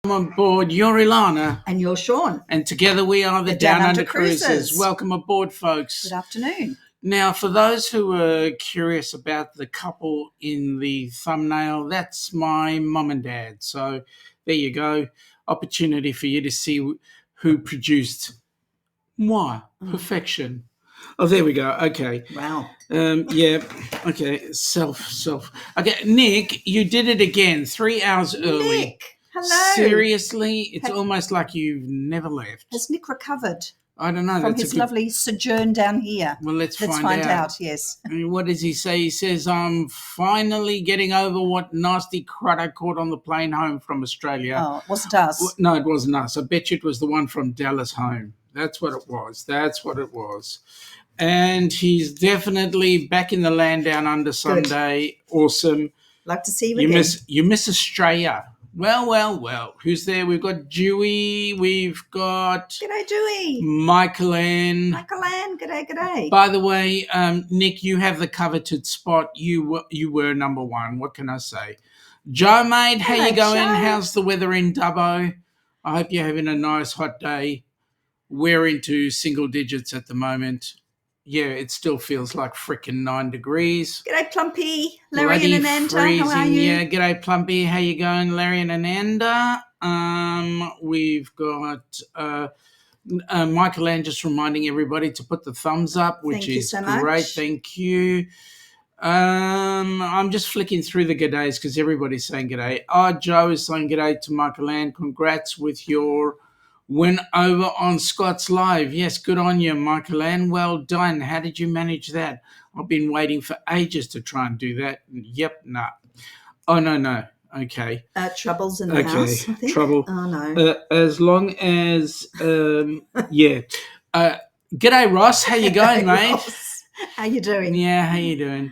On board, you're Ilana. And you're Sean. And together we are the Down Under Cruisers. Welcome aboard, folks. Good afternoon. Now, for those who are curious about the couple in the thumbnail, that's my mum and dad. So there you go. Opportunity for you to see who produced moi, perfection. Oh, there we go. Okay. Wow. Yeah. Okay. Self. Okay, Nick, you did it again. 3 hours early. Nick, hello. Seriously, it's almost like you've never left. Has Nick recovered? I don't know. From his lovely sojourn down here. Well, let's find out. Yes. I mean, what does he say? He says, "I'm finally getting over what nasty crud I caught on the plane home from Australia." Oh, it wasn't us. No, it wasn't us. I bet you it was the one from Dallas home. That's what it was. And he's definitely back in the land down under Sunday. Good. Awesome. Like to see you again. You miss Australia. Well. Who's there? We've got Dewey. We've got... G'day, Dewey. Michael Ann. G'day. By the way, Nick, you have the coveted spot. You were number one. What can I say? Joe, mate, how you going? Joe. How's the weather in Dubbo? I hope you're having a nice hot day. We're into single digits at the moment. Yeah, it still feels like frickin' 9 degrees. G'day, Plumpy. Larry and Ananda, how are you? Yeah, g'day, Plumpy. How you going, Larry and Ananda? We've got Michael Ann just reminding everybody to put the thumbs up, which is so great. Much. Thank you. I'm just flicking through the g'days because everybody's saying g'day. Oh, Joe is saying g'day to Michael Ann. Congrats with your... win over on Scott's Live. Yes, good on you, Michael Ann. Well done. How did you manage that? I've been waiting for ages to try and do that. Yep, nah. Oh, no. Okay. Trouble's in the house, I think. Trouble. Oh, no. As long as, yeah. G'day, Ross. How you going, mate? Ross, how you doing? Yeah, how you doing?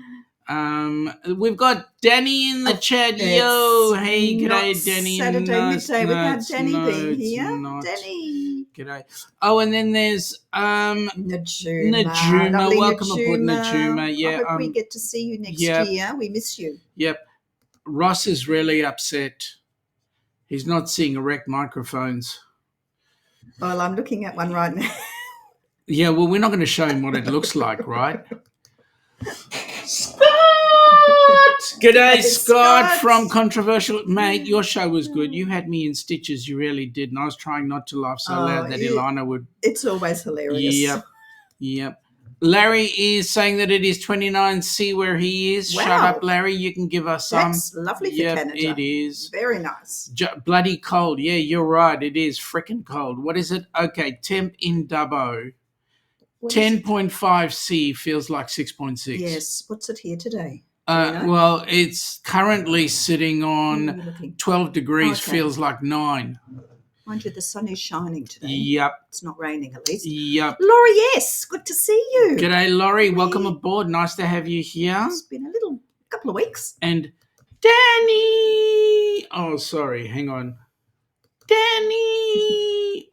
We've got Danny in the chat. Yo, hey, g'day, Danny. Saturday midday without Danny being here. Danny. G'day. Oh, and then there's Najuma. Welcome aboard, Najuma. Yeah, I hope we get to see you next year. We miss you. Yep. Ross is really upset. He's not seeing erect microphones. Well, I'm looking at one right now. Yeah, well, we're not going to show him what it looks like, right? Scott! G'day, Scott from Controversial. Mate, your show was good. You had me in stitches. You really did. And I was trying not to laugh so loud that Ilana would. It's always hilarious. Yep. Larry is saying that it is 29C where he is. Wow. Shut up, Larry. You can give us some. That's lovely for Canada. It is. Very nice. Bloody cold. Yeah, you're right. It is freaking cold. What is it? Okay, temp in Dubbo. 10.5 C feels like 6.6. Yes. What's it here today? Well, it's currently sitting on 12 degrees, feels like 9. Mind you, the sun is shining today. Yep. It's not raining at least. Yep. Laurie, yes. Good to see you. G'day, Laurie. Welcome aboard. Nice to have you here. It's been a couple of weeks. And Danny. Oh, sorry. Hang on. Danny.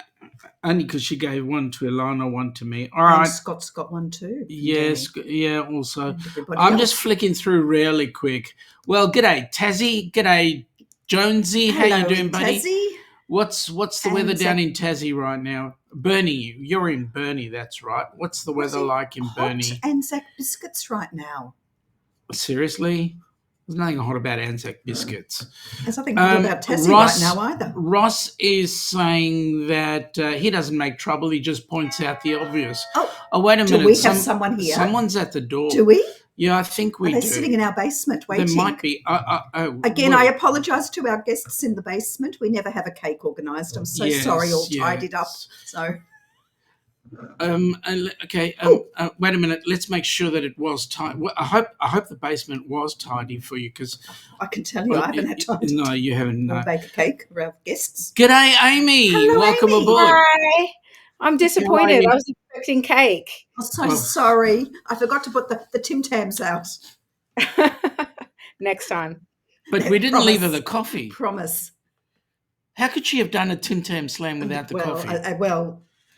Only because she gave one to Ilana, one to me. All right. And Scott's got one too. Yes, yeah, also. I'm just flicking through really quick. Well, g'day, Tassie. G'day, Jonesy. How you doing, buddy? Tassie. What's the weather down in Tassie right now? Bernie, you're in Bernie, that's right. What's the weather like in Bernie? Hot Anzac biscuits right now. Seriously? There's nothing hot about Anzac biscuits. There's nothing hot about Tassie right now either. Ross is saying that he doesn't make trouble. He just points out the obvious. Oh, wait a minute. Do we have someone here? Someone's at the door. Do we? Yeah, I think we do. Are they sitting in our basement waiting? There might be. Again, I apologise to our guests in the basement. We never have a cake organised. I'm so sorry, all tidied up. So... okay. Wait a minute. Let's make sure that it was tidy. Well, I hope the basement was tidy for you because I can tell you I haven't had time. No, you haven't. No. We'll bake a cake for our guests. G'day, Amy. Hello, welcome Amy. aboard. Hi. I'm disappointed. I was expecting cake. I'm so sorry. I forgot to put the Tim Tams out. Next time. But we didn't leave her the coffee. Promise. How could she have done a Tim Tam slam without the coffee?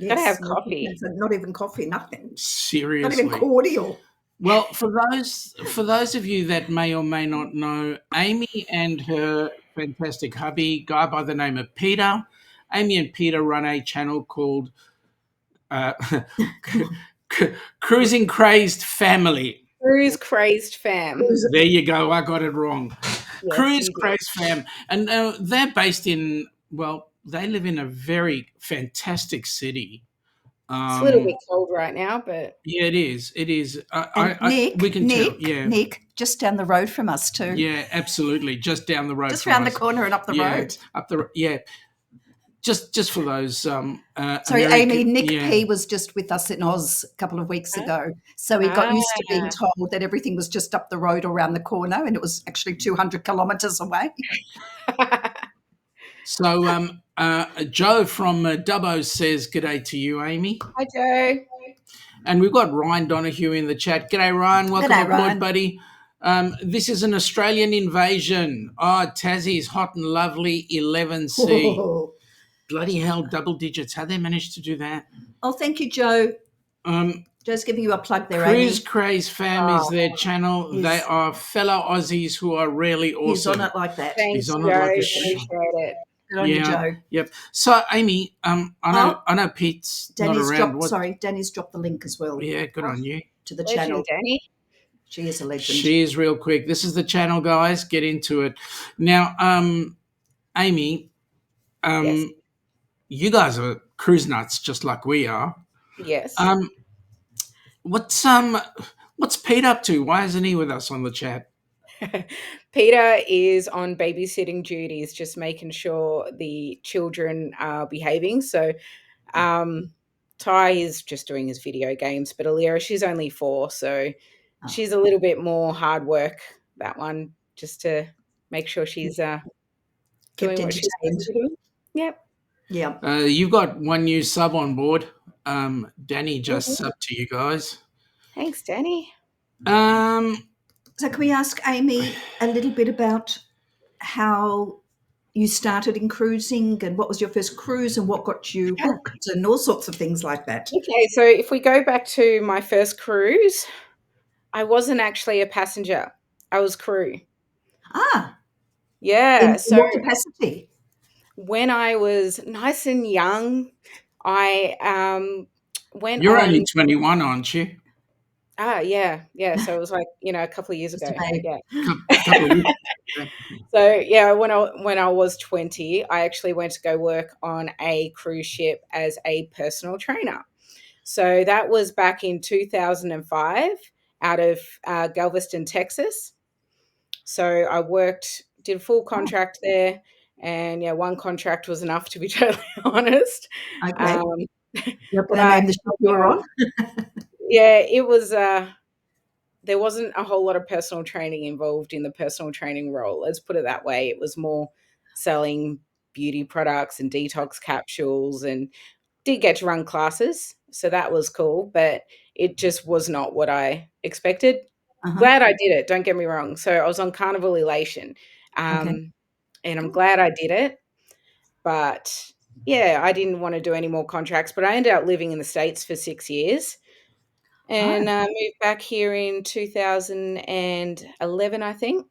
Yes, gotta have coffee. Not even coffee, nothing. Seriously. Not even cordial. Well, for those of you that may or may not know, Amy and her fantastic hubby, guy by the name of Peter. Amy and Peter run a channel called Cruising Crazed Family. Cruise Crazed Fam. There you go. I got it wrong. Yes, Cruise Crazed Fam. And they're based in, they live in a very fantastic city. It's a little bit cold right now, but yeah, it is. It is. We can tell. Yeah, Nick, just down the road from us too. Yeah, absolutely. Just down the road. Just around the corner and up the road. Just for those. Sorry, Amy. Nick P was just with us in Oz a couple of weeks ago, so he got used to being told that everything was just up the road or around the corner, and it was actually 200 kilometres away. So, Joe from Dubbo says, "G'day to you, Amy." Hi, Joe. And we've got Ryan Donahue in the chat. G'day, Ryan. Welcome aboard, buddy. This is an Australian invasion. Tassie's hot and lovely 11C. Whoa. Bloody hell, double digits. How they managed to do that? Oh, thank you, Joe. Joe's giving you a plug there, Cruise Craze Fam is their channel. Yes. They are fellow Aussies who are really awesome. He's on it like that. Thanks, Joe. Appreciate it. Good on you, Joe. Yep. So, Amy, I know Pete's Danny's not around. Danny's dropped the link as well. Yeah, good on you. To the channel. Danny. She is a legend. She is real quick. This is the channel, guys. Get into it. Now, Amy, yes. You guys are cruise nuts just like we are. Yes. What's Pete up to? Why isn't he with us on the chat? Peter is on babysitting duties, just making sure the children are behaving. So Ty is just doing his video games, but Alira, she's only 4, so she's a little bit more hard work, that one, just to make sure she's doing what she's supposed to do. Yep. Yeah. You've got one new sub on board. Danny just subbed to you guys. Thanks, Danny. So can we ask Amy a little bit about how you started in cruising and what was your first cruise and what got you hooked and all sorts of things like that? Okay, so if we go back to my first cruise, I wasn't actually a passenger. I was crew. Yeah. In what capacity? When I was nice and young, I went You're only 21, aren't you? Yeah. So it was like, a couple of years ago. Yeah. So when I was 20, I actually went to go work on a cruise ship as a personal trainer. So that was back in 2005 out of Galveston, Texas. So I did a full contract there, and one contract was enough, to be totally honest. Okay. Yep, the ship you were on. Yeah, it was. There wasn't a whole lot of personal training involved in the personal training role. Let's put it that way. It was more selling beauty products and detox capsules, and did get to run classes, so that was cool. But it just was not what I expected. Glad I did it. Don't get me wrong. So I was on Carnival Elation, and I'm glad I did it. But yeah, I didn't want to do any more contracts. But I ended up living in the States for 6 years. And moved back here in 2011, I think.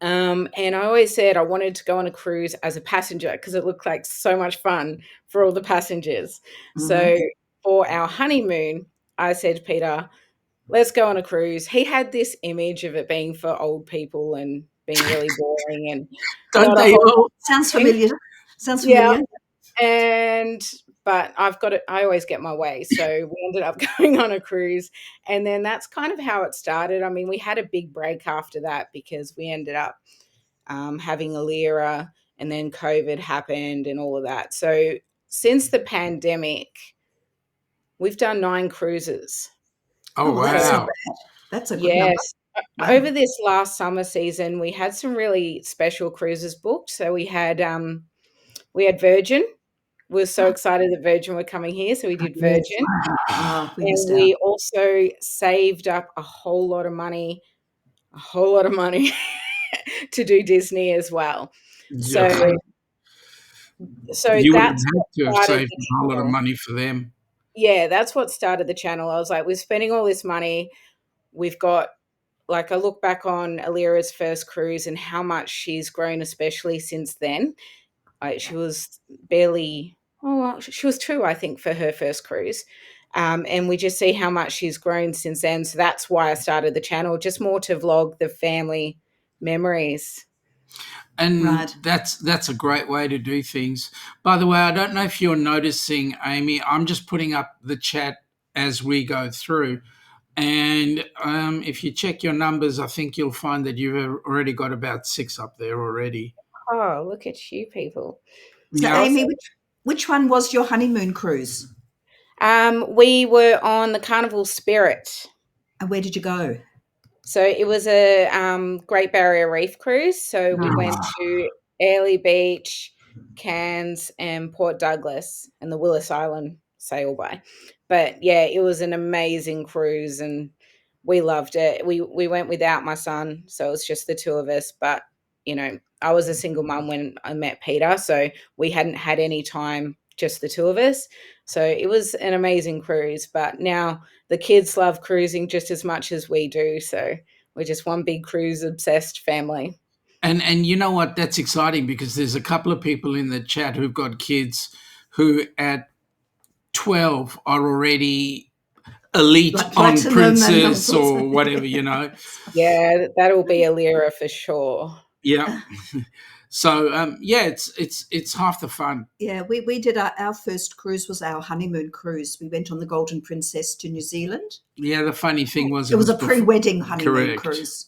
And I always said I wanted to go on a cruise as a passenger because it looked like so much fun for all the passengers. So for our honeymoon, I said to Peter, let's go on a cruise. He had this image of it being for old people and being really boring. And don't they all? Sounds familiar. Yeah. But I always get my way. So we ended up going on a cruise, and then that's kind of how it started. I mean, we had a big break after that because we ended up having Alira, and then COVID happened and all of that. So since the pandemic, we've done 9 cruises. Oh, wow. That's a good number. Wow. Over this last summer season, we had some really special cruises booked. So we had Virgin. We were so excited that Virgin were coming here, so we did Virgin. And we also saved up a whole lot of money to do Disney as well. Yeah. So you that's would have to have saved a whole lot of money for them. Yeah, that's what started the channel. I was like, we're spending all this money. We've got like I look back on Alira's first cruise and how much she's grown, especially since then. She was she was 2, I think, for her first cruise. And we just see how much she's grown since then. So that's why I started the channel, just more to vlog the family memories. And that's a great way to do things. By the way, I don't know if you're noticing, Amy, I'm just putting up the chat as we go through. And if you check your numbers, I think you'll find that you've already got about 6 up there already. Oh, look at you people. So, yeah. Amy, which one was your honeymoon cruise? We were on the Carnival Spirit. And where did you go? So it was a Great Barrier Reef cruise. So we went to Airlie Beach, Cairns, and Port Douglas, and the Willis Island sail by. But yeah, it was an amazing cruise, and we loved it. We went without my son, so it was just the 2 of us. But you know, I was a single mum when I met Peter, so we hadn't had any time, just the 2 of us. So it was an amazing cruise. But now the kids love cruising just as much as we do. So we're just one big cruise obsessed family. And you know what? That's exciting because there's a couple of people in the chat who've got kids who at 12 are already elite like on Princess or whatever, you know. Yeah, that'll be Alira for sure. Yeah. So it's half the fun. Yeah, we did our first cruise was our honeymoon cruise. We went on the Golden Princess to New Zealand. Yeah, the funny thing was it was a pre-wedding honeymoon cruise.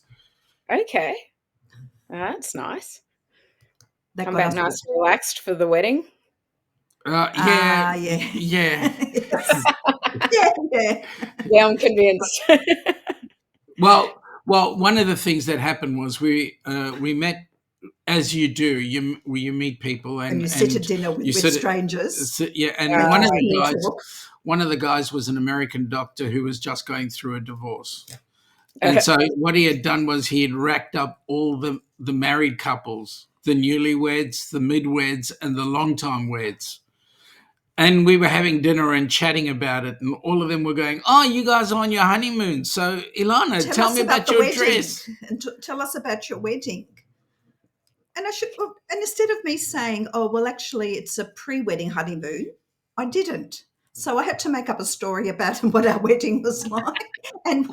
Okay, that's nice. Come back nice and relaxed for the wedding. Yeah. Yeah, I'm convinced. Well, one of the things that happened was we met. As you do, you meet people and you sit at dinner with strangers. And one of the guys was an American doctor who was just going through a divorce. And so what he had done was he had racked up all the married couples, the newlyweds, the midweds, and the long-time weds. And we were having dinner and chatting about it, and all of them were going, "Oh, you guys are on your honeymoon. So, Ilana, tell me about your dress. And tell us about your wedding." And instead of me saying, "Oh, well, actually, it's a pre-wedding honeymoon," I didn't. So I had to make up a story about what our wedding was like, and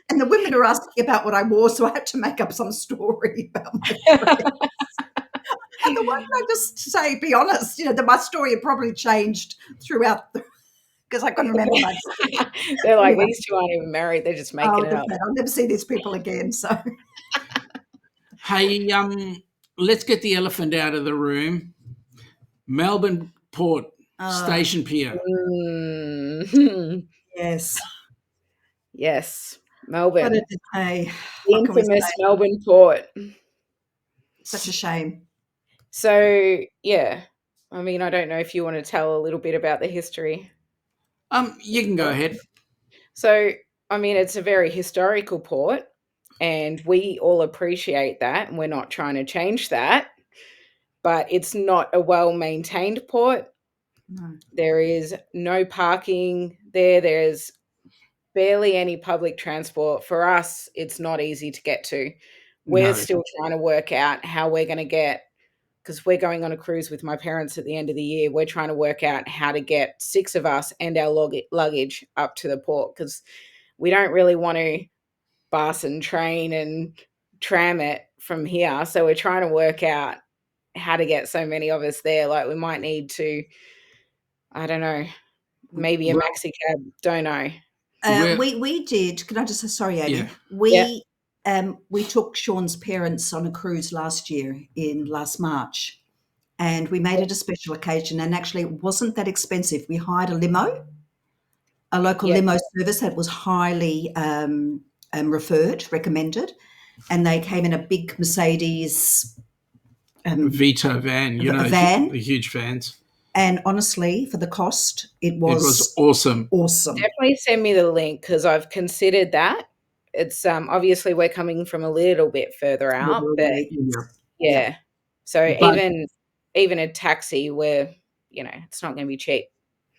the women are asking about what I wore, so I had to make up some story about my dress. And the one I just say, be honest, that my story had probably changed throughout because I couldn't remember my story. They're like, these 2 aren't even married; they're just making it up. I'll never see these people again. So, hey, let's get the elephant out of the room. Melbourne Port Station Pier. Yes, Melbourne. What did it say? The infamous Melbourne Port. Such a shame. So, yeah. I mean, I don't know if you want to tell a little bit about the history. You can go ahead. So, I mean, it's a very historical port, and we all appreciate that, and we're not trying to change that. But it's not a well-maintained port. No. There is no parking there. There's barely any public transport. For us, it's not easy to get to. We're still trying to work out how we're going to get, because we're going on a cruise with my parents at the end of the year. We're trying to work out how to get 6 of us and our luggage up to the port, because we don't really want to bus and train and tram it from here. So we're trying to work out how to get so many of us there. Like, we might need to, I don't know, maybe a maxi cab. Don't know. We did. Can I just say, sorry, Amy? Yeah. We took Sean's parents on a cruise last March, and we made it a special occasion. And actually, it wasn't that expensive. We hired a limo, a local limo service that was highly recommended, and they came in a big Mercedes Vito van, the huge vans. And honestly, for the cost, it was awesome. Awesome. Definitely send me the link, because I've considered that. It's obviously we're coming from a little bit further out, but yeah. So even a taxi, where it's not going to be cheap.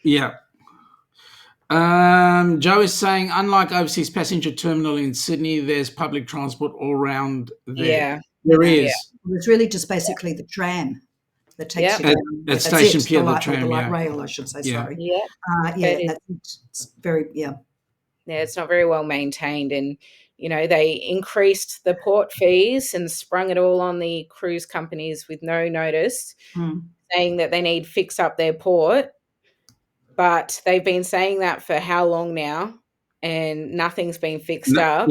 Yeah. Joe is saying, unlike overseas passenger terminal in Sydney, there's public transport all around there. Yeah. There is. Yeah. It's really just basically the tram that takes you down. At Station Pier, the tram, the light rail, I should say, sorry. Yeah. That's very, Yeah, it's not very well maintained. And, they increased the port fees and sprung it all on the cruise companies with no notice, saying that they need to fix up their port. But they've been saying that for how long now? And nothing's been fixed up.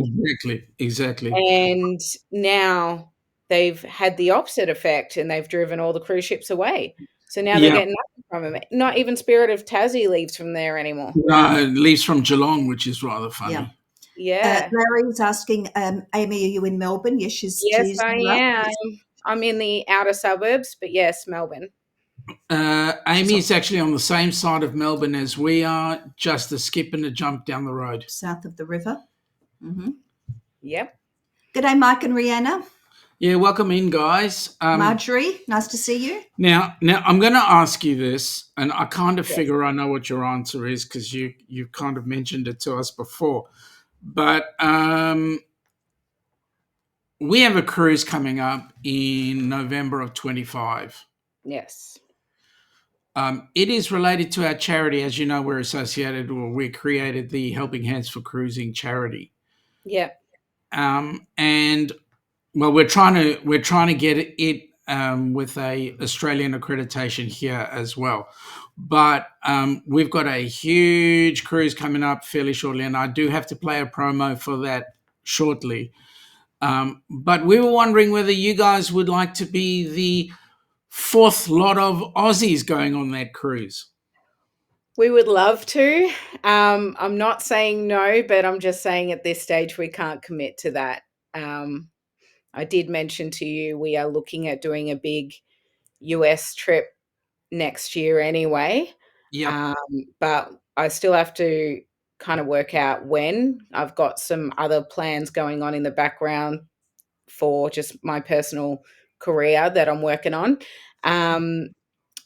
Exactly. And now they've had the opposite effect, and they've driven all the cruise ships away. So now they're getting nothing from them. Not even Spirit of Tassie leaves from there anymore. No, it leaves from Geelong, which is rather funny. Yeah. Larry's asking, Amy, are you in Melbourne? Yes, Yes, I am. I'm in the outer suburbs, but yes, Melbourne. Amy is actually on the same side of Melbourne as we are, just a skip and a jump down the road. South of the river. Mm-hmm. Yep. G'day, Mike and Rihanna. Yeah, welcome in, guys. Marjorie, nice to see you. Now I'm going to ask you this, and I kind of figure I know what your answer is because you've kind of mentioned it to us before. But we have a cruise coming up in November of 25. Yes. It is related to our charity. As you know, we're associated, or we created the Helping Hands for Cruising charity. Yeah. And well, we're trying to get it with a Australian accreditation here as well. But we've got a huge cruise coming up fairly shortly, and I do have to play a promo for that shortly. But we were wondering whether you guys would like to be the fourth lot of Aussies going on that cruise. We would love to. I'm not saying no, but I'm just saying at this stage we can't commit to that. I did mention to you we are looking at doing a big US trip next year anyway. Yeah. But I still have to kind of work out when. I've got some other plans going on in the background for just my personal career that I'm working on.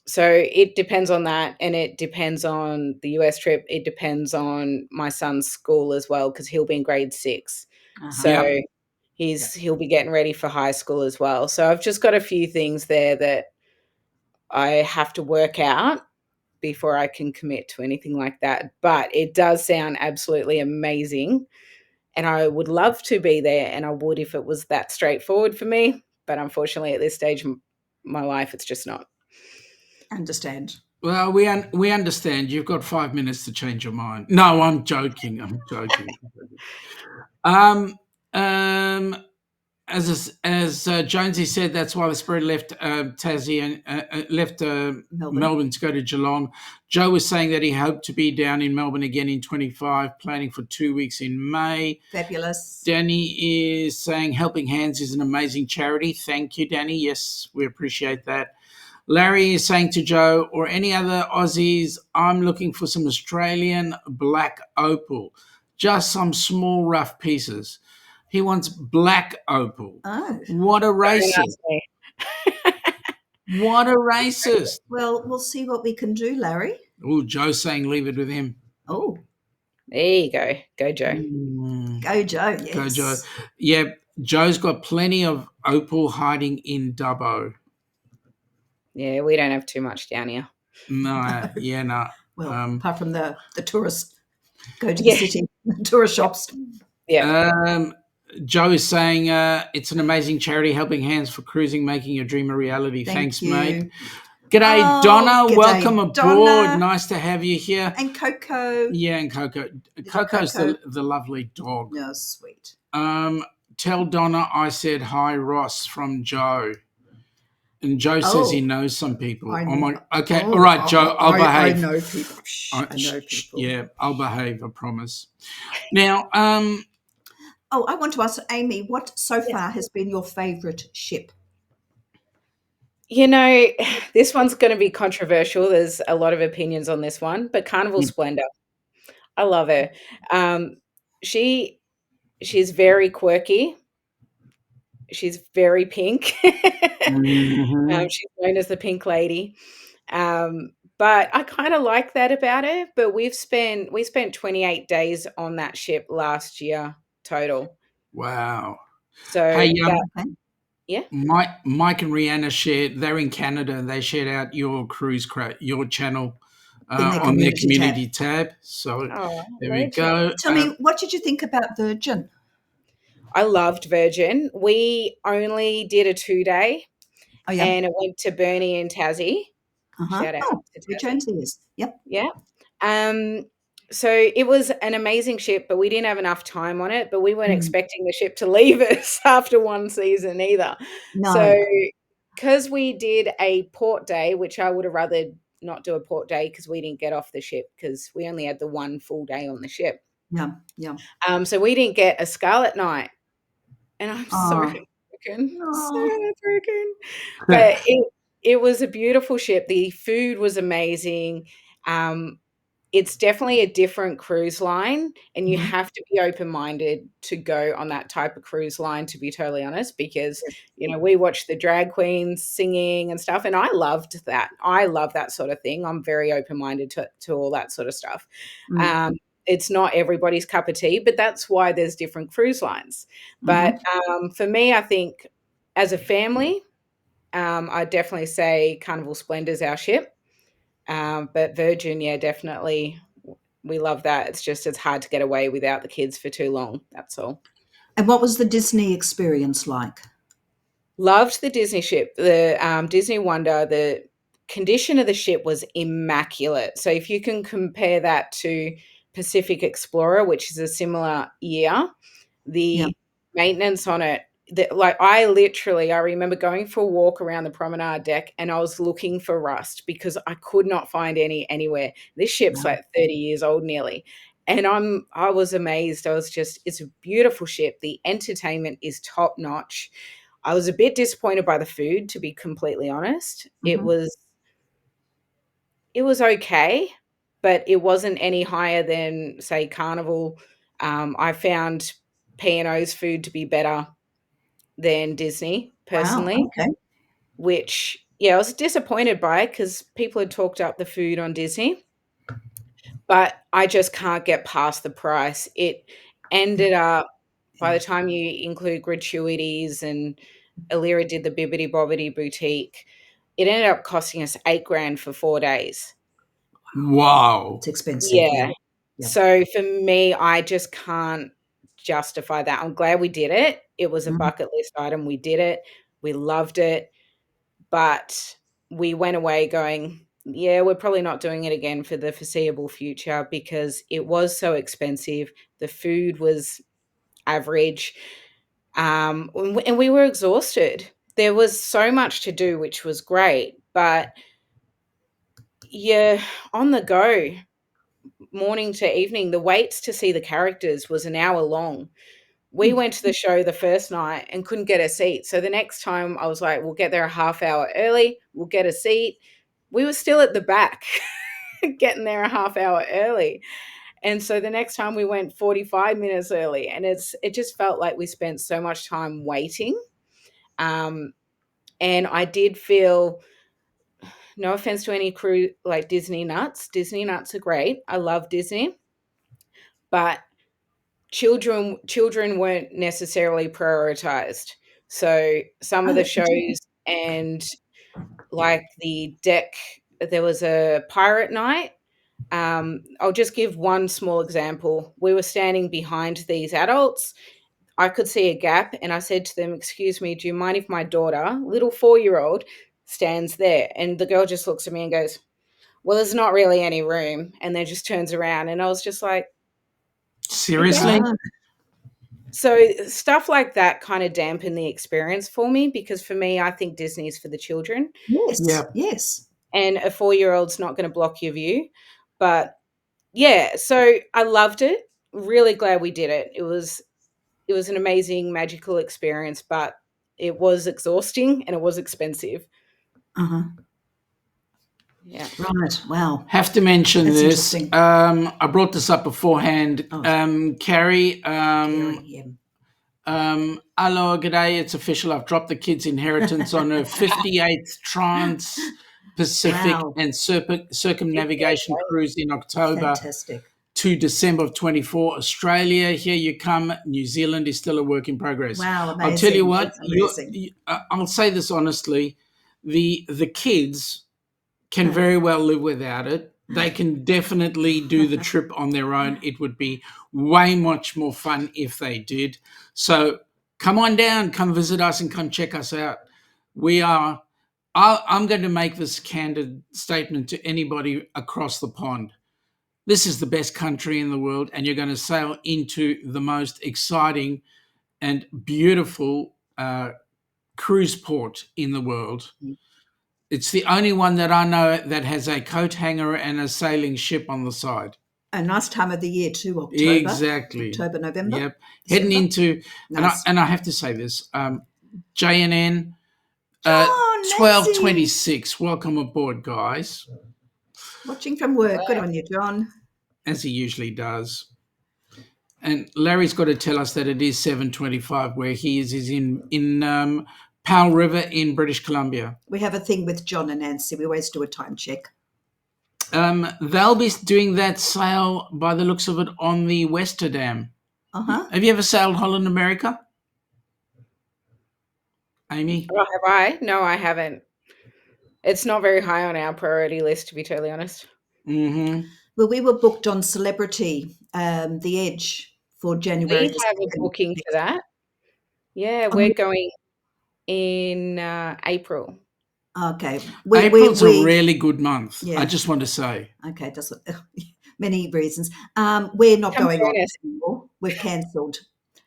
So it depends on that, and it depends on the US trip. It depends on my son's school as well, because he'll be in grade 6. So he'll be getting ready for high school as well. So I've just got a few things there that I have to work out before I can commit to anything like that. But it does sound absolutely amazing, and I would love to be there, and I would if it was that straightforward for me. But unfortunately, at this stage of my life, it's just not. Understand. Well, we understand. You've got 5 minutes to change your mind. No, I'm joking. As Jonesy said, that's why the Spirit left Tassie and left Melbourne to go to Geelong. Joe was saying that he hoped to be down in Melbourne again in 25, planning for 2 weeks in May. Fabulous. Danny is saying Helping Hands is an amazing charity. Thank you, Danny. Yes, we appreciate that. Larry is saying to Joe or any other Aussies, I'm looking for some Australian black opal, just some small rough pieces. He wants black opal. Oh. What a racist. What a racist. Well, we'll see what we can do, Larry. Oh, Joe's saying leave it with him. Oh. There you go. Go, Joe. Go, Joe. Yes. Go, Joe. Yeah, Joe's got plenty of opal hiding in Dubbo. Yeah, we don't have too much down here. No, yeah, no. Well, apart from the tourists go to the city, the tourist shops. Yeah. Joe is saying it's an amazing charity, Helping Hands for Cruising, making your dream a reality. Thanks, mate. G'day, Donna. G'day, welcome aboard. Donna. Nice to have you here. And Coco. Yeah, and Coco. Coco's Coco? the lovely dog. No, sweet. Tell Donna I said hi, Ross, from Joe. And Joe says he knows some people. Okay, all right, Joe, I'll behave. I know people. I know people. Yeah, I'll behave, I promise. Now, I want to ask Amy, what so far has been your favourite ship? You know, this one's going to be controversial. There's a lot of opinions on this one, but Carnival Splendor. I love her. She's very quirky. She's very pink. Mm-hmm. She's known as the Pink Lady. But I kind of like that about it. But we spent 28 days on that ship last year total. Wow. So Hey, that, yeah. Mike and Rihanna shared. They're in Canada, and they shared out your your channel on their community tab. So there we go. Tell me, what did you think about Virgin? I loved Virgin. We only did a 2-day, and it went to Bernie and Tassie. Shout out to Tassie. Jonesy's. Yep. Yeah. So it was an amazing ship, but we didn't have enough time on it. But we weren't expecting the ship to leave us after one season either. No. So because we did a port day, which I would have rather not do a port day because we didn't get off the ship because we only had the one full day on the ship. Yeah, yeah. So we didn't get a Scarlet Night, and I'm so heartbroken, so heartbroken. But it was a beautiful ship. The food was amazing. It's definitely a different cruise line, and you have to be open-minded to go on that type of cruise line, to be totally honest, because, we watched the drag queens singing and stuff, and I loved that. I love that sort of thing. I'm very open-minded to all that sort of stuff. It's not everybody's cup of tea, but that's why there's different cruise lines. But for me, I think as a family, I'd definitely say Carnival Splendor's our ship. But Virgin, yeah, definitely. We love that. It's hard to get away without the kids for too long. That's all. And what was the Disney experience like? Loved the Disney ship. The Disney Wonder, the condition of the ship was immaculate. So if you can compare that to Pacific Explorer, which is a similar year, the maintenance on it, I remember going for a walk around the promenade deck and I was looking for rust because I could not find any anywhere. This ship's like 30 years old nearly. And I was amazed. It's a beautiful ship. The entertainment is top notch. I was a bit disappointed by the food, to be completely honest. It was okay, but it wasn't any higher than, say, Carnival. I found P&O's food to be better than Disney, personally. Wow, okay. Which, I was disappointed by it because people had talked up the food on Disney, but I just can't get past the price. It ended up, by the time you include gratuities and Alira did the Bibbidi Bobbidi Boutique, it ended up costing us $8,000 for 4 days. Wow. It's expensive. Yeah. So for me, I just can't justify that. I'm glad we did it. It was a bucket list item. We did it. We loved it. But we went away going, we're probably not doing it again for the foreseeable future because it was so expensive. The food was average. And we were exhausted. There was so much to do, which was great. But on the go, morning to evening, the waits to see the characters was an hour long. We went to the show the first night and couldn't get a seat. So the next time I was like, we'll get there a half hour early. We'll get a seat. We were still at the back getting there a half hour early. And so the next time we went 45 minutes early, and it just felt like we spent so much time waiting. And I did feel, no offense to any crew like Disney nuts. Disney nuts are great. I love Disney. But children weren't necessarily prioritized. So some of the shows and like the deck, there was a pirate night. I'll just give one small example. We were standing behind these adults. I could see a gap and I said to them, "Excuse me, do you mind if my daughter, little 4-year-old, stands there?" And the girl just looks at me and goes, "Well, there's not really any room." And then just turns around and I was just like, seriously? okay. So stuff like that kind of dampened the experience for me because for me, I think Disney is for the children. Yes. Yeah. Yes. And a 4-year-old's not going to block your view. But so I loved it. Really glad we did it. It was an amazing, magical experience, but it was exhausting and it was expensive. Yeah. Right. Wow. Have to mention this. I brought this up beforehand. Carrie, hello, g'day. It's official. I've dropped the kids' inheritance on her 58th trance. Pacific and circumnavigation cruise in October to December of 24. Australia, here you come. New Zealand is still a work in progress. Wow, amazing. I'll tell you what, I'll say this honestly, the kids can very well live without it. They can definitely do the trip on their own. It would be way much more fun if they did. So come on down, come visit us and come check us out. I'm going to make this candid statement to anybody across the pond. This is the best country in the world, and you're going to sail into the most exciting and beautiful cruise port in the world. It's the only one that I know that has a coat hanger and a sailing ship on the side. A nice time of the year too, October. Exactly. October, November. Yep. Heading into, nice. and I have to say this, JNN, 1226. Welcome aboard, guys. Watching from work. Good on you, John. As he usually does. And Larry's got to tell us that it is 7:25 where he is in Powell River in British Columbia. We have a thing with John and Nancy. We always do a time check. They'll be doing that sail, by the looks of it, on the Westerdam. Have you ever sailed Holland America? Amy? Oh, have I? No, I haven't. It's not very high on our priority list, to be totally honest. Mm-hmm. Well, we were booked on Celebrity, The Edge, for January. We have a booking for that. Yeah, we're going in April. Okay. April's a really good month. Yeah. I just want to say. Okay, that's many reasons. We're not going on anymore. We've cancelled.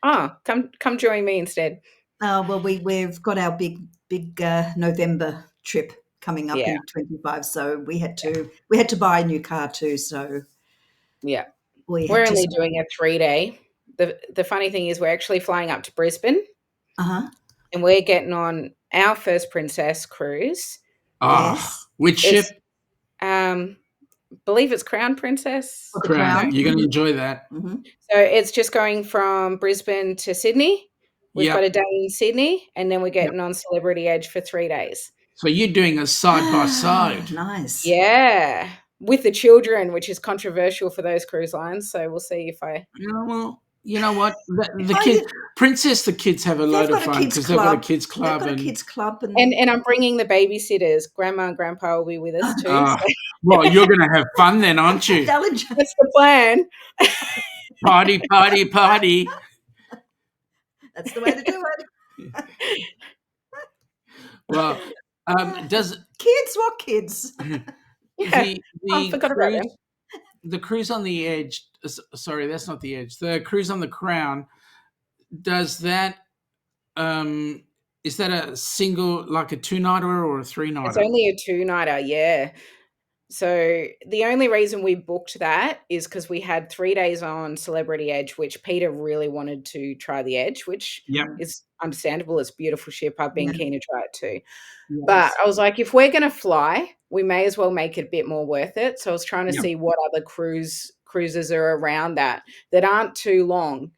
Oh, come join me instead. Well, we've got our big November trip coming up in 25, so we had to buy a new car too. So we're only doing a 3-day. The funny thing is, we're actually flying up to Brisbane, and we're getting on our first Princess cruise. Yes. Which ship? Believe it's Crown Princess. Crown. You're going to enjoy that. Mm-hmm. So it's just going from Brisbane to Sydney. We've got a day in Sydney, and then we're getting on Celebrity Edge for 3 days. So you're doing a side by side. Nice. Yeah. With the children, which is controversial for those cruise lines. So we'll see if I... well, you know what? The kids have a load of fun because they've got a kids club. They've got a kids club. And I'm bringing the babysitters. Grandma and Grandpa will be with us too. Well, you're going to have fun then, aren't you? That's the plan. Party, party, party. That's the way to do it. Well, does kids? What kids? I forgot about them. The cruise on the Edge. Sorry, that's not the Edge. The cruise on the Crown. Does that? Is that a single, like a 2-nighter or a 3-nighter? It's only a 2-nighter. Yeah. So the only reason we booked that is because we had 3 days on Celebrity Edge, which Peter really wanted to try the Edge, which is understandable. It's a beautiful ship. I've been keen to try it too. Yes. But I was like, if we're going to fly, we may as well make it a bit more worth it. So I was trying to see what other cruises are around that aren't too long,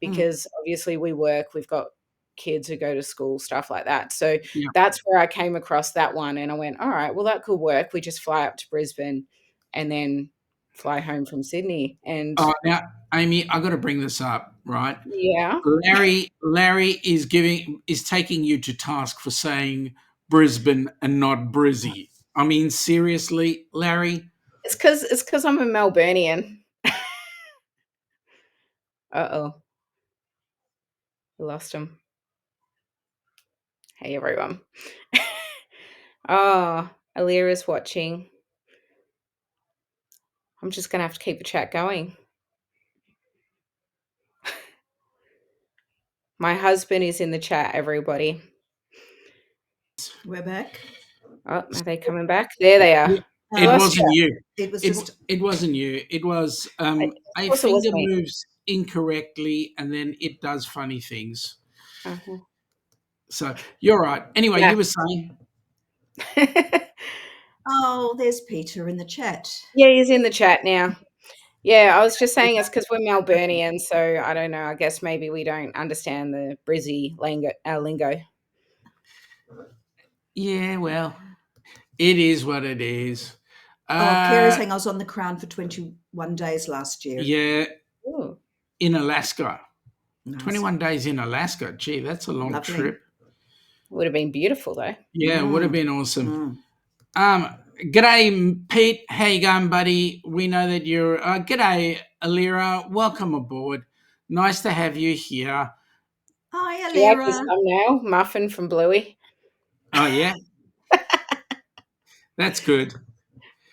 because obviously we work, we've got kids who go to school, stuff like that. So that's where I came across that one, and I went, all right, well, that could work. We just fly up to Brisbane and then fly home from Sydney. And now, Amy, I got to bring this up, right? Yeah. Larry is taking you to task for saying Brisbane and not Brizzy. I mean, seriously, Larry? It's because I'm a Melbournian. Uh-oh. We lost him. Hey, everyone. Alira's watching. I'm just going to have to keep the chat going. My husband is in the chat, everybody. We're back. Oh, are they coming back? There they are. It wasn't you. It was it wasn't you. It was a finger moves incorrectly, and then it does funny things. So you're right. Anyway, you were saying. Oh, there's Peter in the chat. Yeah, he's in the chat now. Yeah, I was just saying it's because we're Melbournian, so I don't know. I guess maybe we don't understand the Brizzy lingo. Yeah, well, It is what it is. Carrie's saying I was on the Crown for 21 days last year. Yeah. Ooh. In Alaska. Nice. 21 days in Alaska. Gee, that's a long trip. Would have been beautiful, though. Yeah, it would have been awesome. G'day, Pete. How you going, buddy? We know that you're... g'day, Alira. Welcome aboard. Nice to have you here. Hi, Alira. Do you like this thumbnail? Muffin from Bluey. Oh, yeah? That's good.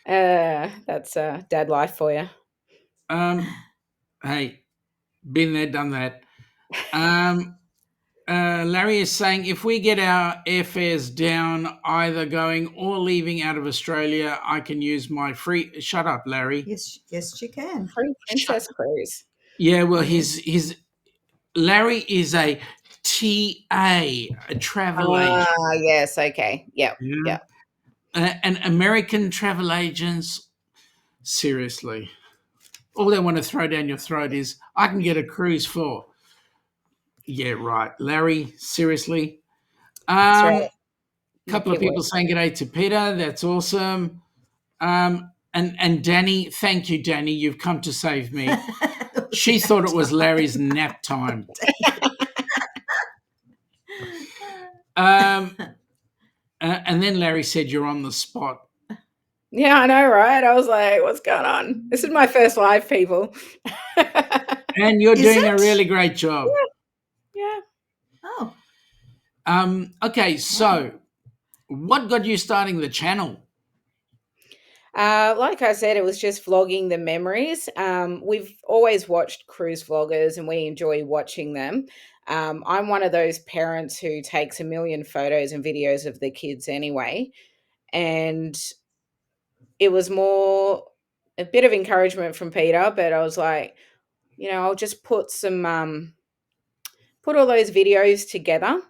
That's dad life for you. Hey, been there, done that. Larry is saying if we get our airfares down, either going or leaving out of Australia, I can use my free. Shut up, Larry. Yes, you can. Free princess cruise. Yeah, well, his Larry is a TA, a travel agent. Yes, okay, yeah. And American travel agents, seriously, all they want to throw down your throat is, I can get a cruise for. Yeah, right. Larry, seriously. That's right. Couple of people saying g'day to Peter. That's awesome. And Danny, thank you, Danny. You've come to save me. She thought it was Larry's nap time. And then Larry said, you're on the spot. Yeah, I know, right? I was like, what's going on? This is my first live, people. And you're doing a really great job. Yeah. Oh. Okay, so what got you starting the channel? Like I said, it was just vlogging the memories. We've always watched cruise vloggers and we enjoy watching them. I'm one of those parents who takes a million photos and videos of the kids anyway. And it was more a bit of encouragement from Peter, but I was like, I'll just put put all those videos together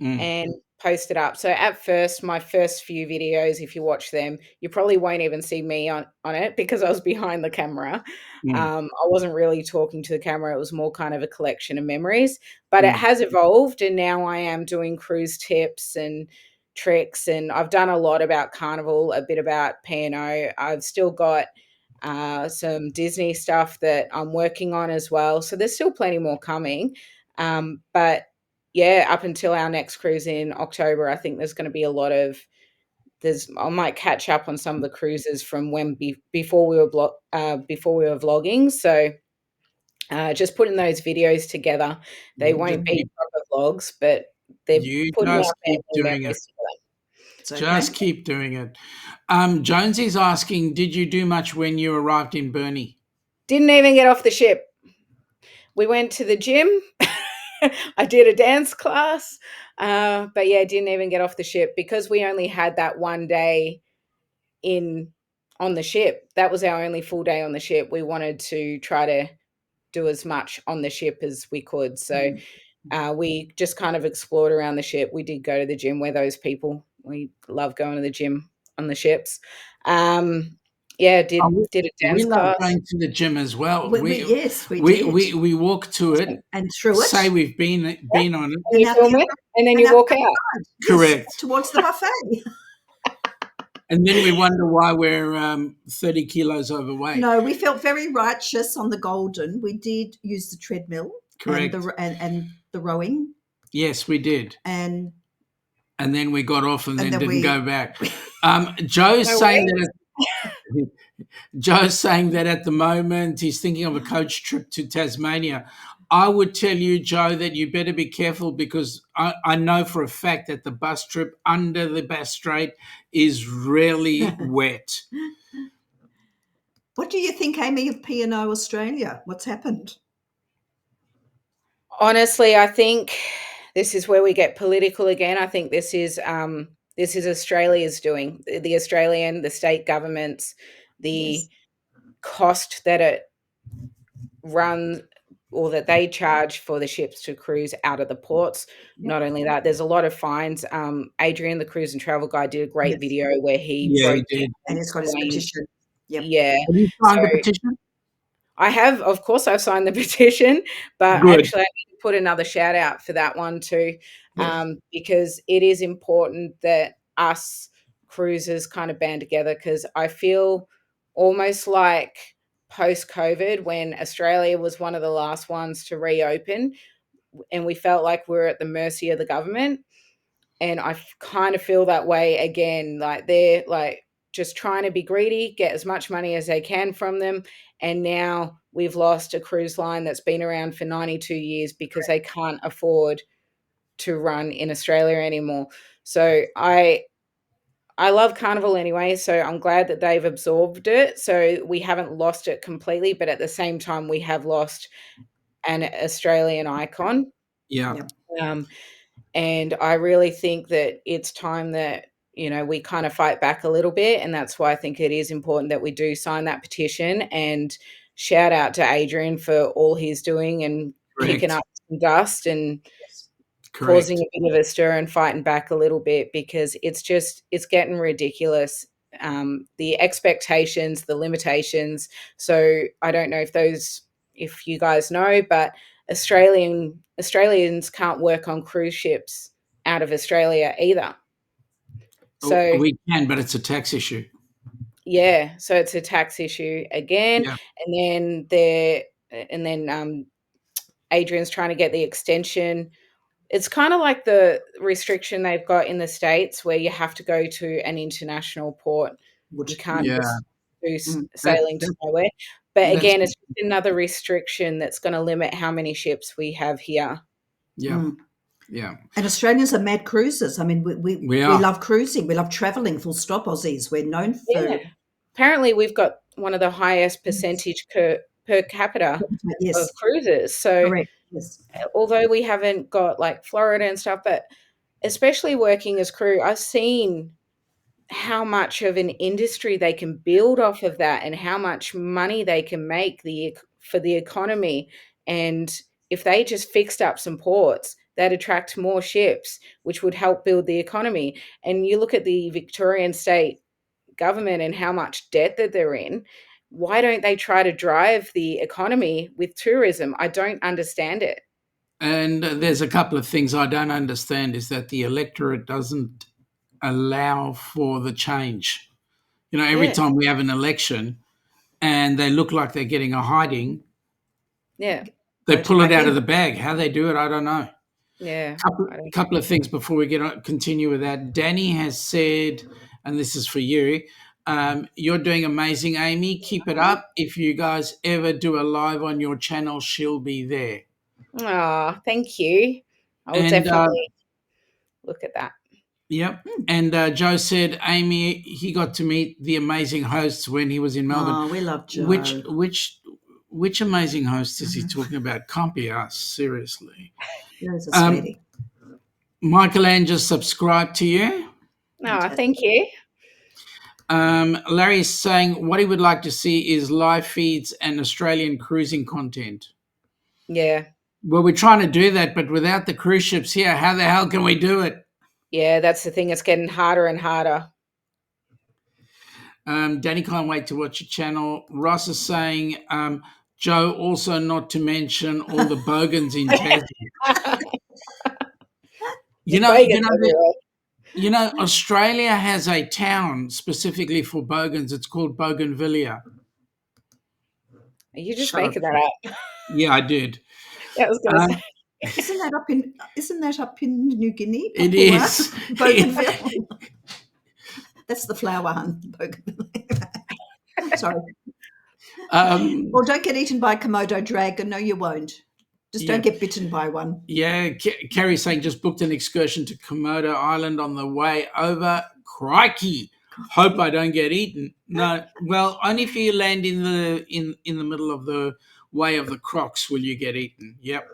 and post it up. So at first, my first few videos, if you watch them, you probably won't even see me on it because I was behind the camera. I wasn't really talking to the camera. It was more kind of a collection of memories, but it has evolved. And now I am doing cruise tips and tricks. And I've done a lot about Carnival, a bit about P&O. I've still got some Disney stuff that I'm working on as well. So there's still plenty more coming. But yeah, up until our next cruise in October, I think there's going to be a lot of I might catch up on some of the cruises from when before we were vlogging. So just putting those videos together. They won't be proper vlogs, but they're putting just keep doing it. Just keep doing it. Jonesy's asking, did you do much when you arrived in Burnie? Didn't even get off the ship. We went to the gym. I did a dance class, but yeah, didn't even get off the ship because we only had that one day on the ship. That was our only full day on the ship. We wanted to try to do as much on the ship as we could. So we just kind of explored around the ship. We did go to the gym. We're those people. We love going to the gym on the ships. Yeah, did a dance class. We love going to the gym as well. We did. We walk to it and through it. Say we've been on it. And you film it, and then you walk out. Correct. Towards the buffet. And then we wonder why we're 30 kilos overweight. No, we felt very righteous on the Golden. We did use the treadmill. Correct. And the rowing. Yes, we did. And then we got off and then didn't go back. Joe's saying that at the moment he's thinking of a coach trip to Tasmania. I would tell you, Joe, that you better be careful because I know for a fact that the bus trip under the Bass Strait is really wet. What do you think, Amy, of P&O Australia? What's happened? Honestly, I think this is where we get political again. I think this is Australia's doing. The Australian, the state governments, the cost that it runs or that they charge for the ships to cruise out of the ports. Not only that, there's a lot of fines. Adrian, the cruise and travel guy, did a great video where he broke did. And he's got his petition. Yep. Yeah. Have you signed the petition? I have, of course, I've signed the petition, but actually I need to put another shout out for that one too, because it is important that us cruises kind of band together, because I feel almost like post-COVID, when Australia was one of the last ones to reopen, and we felt like we were at the mercy of the government. And I kind of feel that way again. Like they're like just trying to be greedy, get as much money as they can from them. And now we've lost a cruise line that's been around for 92 years because they can't afford to run in Australia anymore. So I love Carnival anyway, so I'm glad that they've absorbed it. So we haven't lost it completely, but at the same time, we have lost an Australian icon. Yeah. And I really think that it's time that, we kind of fight back a little bit. And that's why I think it is important that we do sign that petition, and shout out to Adrian for all he's doing and kicking up some dust and causing a bit of a stir and fighting back a little bit, because it's getting ridiculous. The expectations, the limitations. So I don't know if you guys know, but Australians can't work on cruise ships out of Australia either. So we can, but it's a tax issue. Yeah, so it's a tax issue again, and then Adrian's trying to get the extension. It's kind of like the restriction they've got in the States, where you have to go to an international port. You can't just do sailing to nowhere. But again, it's another restriction that's going to limit how many ships we have here. Yeah. Yeah. And Australians are mad cruisers. I mean, we love cruising. We love travelling, full stop. Aussies. We're known for... Yeah. Apparently, we've got one of the highest percentage per capita of cruisers. So although we haven't got like Florida and stuff, but especially working as crew, I've seen how much of an industry they can build off of that, and how much money they can make for the economy. And if they just fixed up some ports, they'd attract more ships, which would help build the economy. And you look at the Victorian state government and how much debt that they're in. Why don't they try to drive the economy with tourism? I don't understand it. And there's a couple of things I don't understand, is that the electorate doesn't allow for the change. Every time we have an election and they look like they're getting a hiding, they pull it out of the bag. How they do it, I don't know. Yeah. Couple of things before we continue with that. Danny has said, and this is for you, you're doing amazing, Amy. Keep it up. If you guys ever do a live on your channel, she'll be there. Oh, thank you. I will definitely look at that. Yep. And Joe said, Amy, he got to meet the amazing hosts when he was in Melbourne. Oh, we love Joe. Which amazing host is he talking about? Can't be us, seriously. Joe's a sweetie. Michelangelo subscribed to you. Oh, thank you. Larry's saying what he would like to see is live feeds and Australian cruising content. Yeah. Well, we're trying to do that, but without the cruise ships here, how the hell can we do it? Yeah, that's the thing. It's getting harder and harder. Danny can't wait to watch your channel. Ross is saying, Joe, also not to mention all the bogans in Tassie. Australia has a town specifically for bogans. It's called Bougainvillea. Are you just making that up? Yeah, I did. Yeah, I was going to say. Isn't that up in New Guinea? It is. Bougainville. That's the flower, hun. Bougainville. Sorry. Or don't get eaten by a Komodo dragon. No, you won't. Just don't get bitten by one. Yeah, Kerry's saying just booked an excursion to Komodo Island on the way over. Crikey! Hope I don't get eaten. No, well, only if you land in the middle of the way of the crocs will you get eaten. Yep.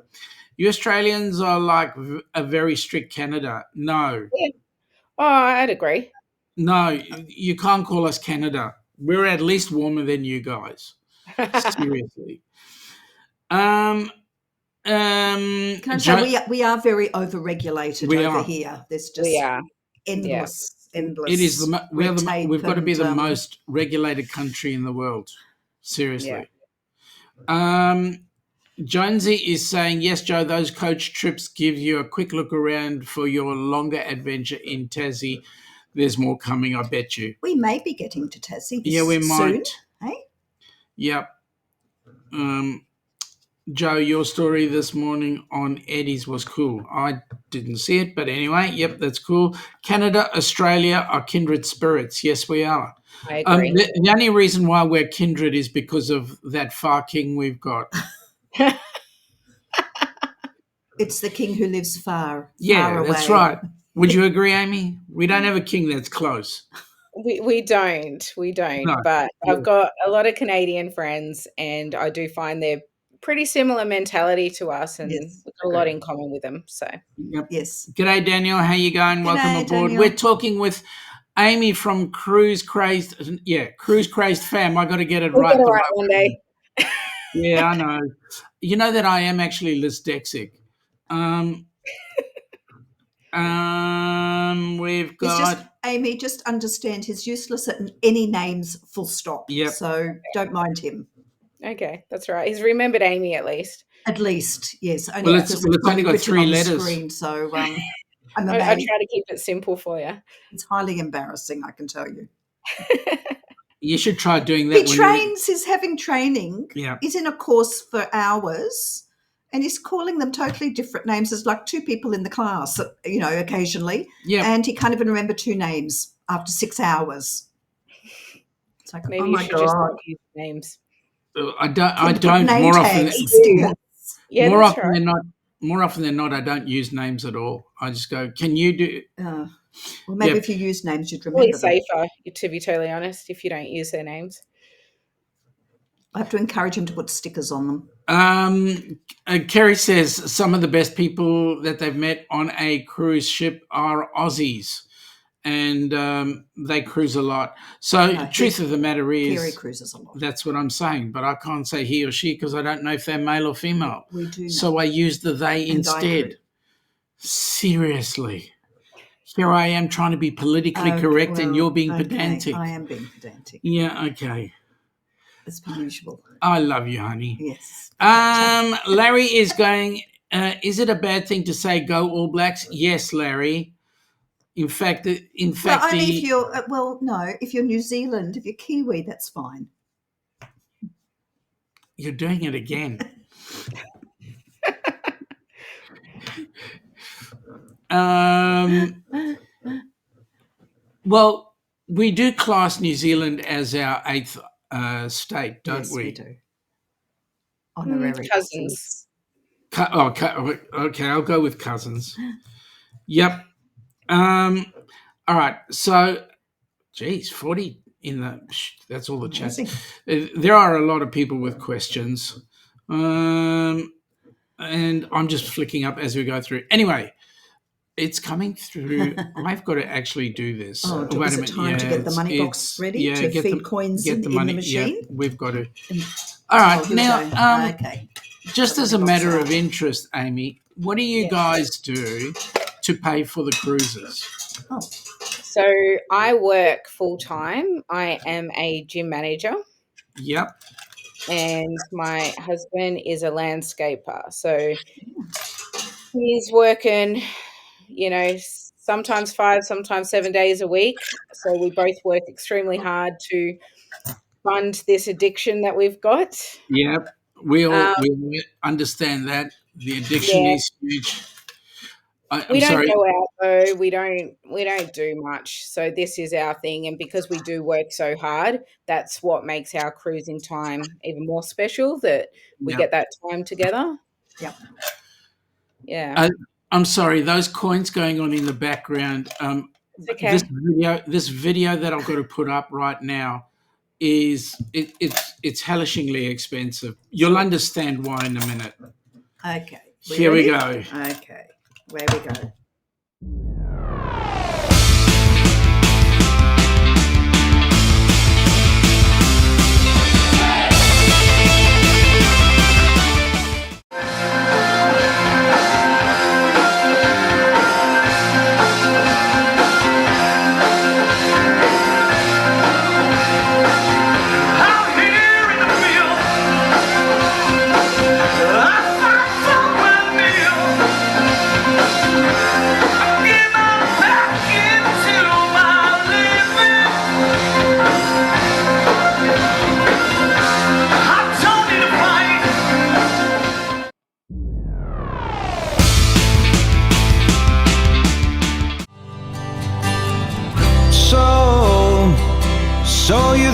You Australians are like a very strict Canada. No. Yeah. Oh, I'd agree. No, you can't call us Canada. We're at least warmer than you guys. Seriously. Can I say we are very overregulated over here. There's just endless. It is we've got to be the most regulated country in the world. Seriously. Yeah. Jonesy is saying, yes, Joe, those coach trips give you a quick look around for your longer adventure in Tassie. there's more coming, I bet you. We may be getting to Tassie we soon, might. Hey? Yep. Joe, your story this morning on Eddie's was cool. I didn't see it, but anyway, yep, that's cool. Canada, Australia are kindred spirits. Yes, we are. I agree. The only reason why we're kindred is because of that far king we've got. It's the king who lives far away. That's right. Would you agree, Amy? We don't have a king that's close. We don't. No. But I've got a lot of Canadian friends, and I do find they're pretty similar mentality to us, and we've got a lot in common with them. So yes. G'day, Daniel. How you going? G'day, welcome aboard. Daniel. We're talking with Amy from Cruise Crazed. Yeah, Cruise Crazed fam. I got to get it right. Get it right one day. Yeah, I know. You know that I am actually dyslexic. We've got Amy. Just understand he's useless at any names. Full stop. Yep. So don't mind him. Okay, that's right. He's remembered Amy at least. At least, yes. Only it's only got 3 letters. Screen, so I'm I try to keep it simple for you. It's highly embarrassing, I can tell you. You should try doing that. He's having training. Yeah. He's in a course for hours, and he's calling them totally different names. There's like 2 people in the class, occasionally. Yeah. And he can't even remember 2 names after 6 hours. It's like, maybe you should just use names. I don't. More often, yeah, more often right. than not. More often than not, I don't use names at all. I just go, "Can you do?" Well, maybe if you use names, you'd remember. It's safer, to be totally honest, if you don't use their names. I have to encourage him to put stickers on them. Kerry says some of the best people that they've met on a cruise ship are Aussies, and they cruise a lot. So, truth of the matter is, Kerry cruises a lot. That's what I'm saying, but I can't say he or she because I don't know if they're male or female. We do. So I use the they instead. Seriously. Here I am trying to be politically correct, and you're being pedantic. I am being pedantic. Yeah, okay. As per usual. I love you, honey. Yes. Larry is going, is it a bad thing to say go All Blacks? Yes, Larry. In fact, only if you're no. If you're New Zealand, if you're Kiwi, that's fine. You're doing it again. Well, we do class New Zealand as our 8th state, don't we? Yes, we do. Honorary cousins. Okay, I'll go with cousins. Yep. All right. So, geez, 40 in the. That's all the chat. There are a lot of people with questions, and I'm just flicking up as we go through. Anyway, it's coming through. I've got to actually do this. Oh, wait a minute. Time to get the money box ready to feed coins in the machine. Yeah, we've got to. All right. Now, okay. Just as a matter of interest, Amy, what do you guys do to pay for the cruises? Oh. So I work full time. I am a gym manager. Yep. And my husband is a landscaper. So he's working, sometimes 5, sometimes 7 days a week. So we both work extremely hard to fund this addiction that we've got. Yep. We all understand that. The addiction is huge. We don't go out though. We don't do much. So this is our thing, and because we do work so hard, that's what makes our cruising time even more special. That we get that time together. Yep. Yeah. I'm sorry. Those coins going on in the background. Okay. This video that I've got to put up right now it's hellishingly expensive. You'll understand why in a minute. Okay. Here we go. Okay. Where we go.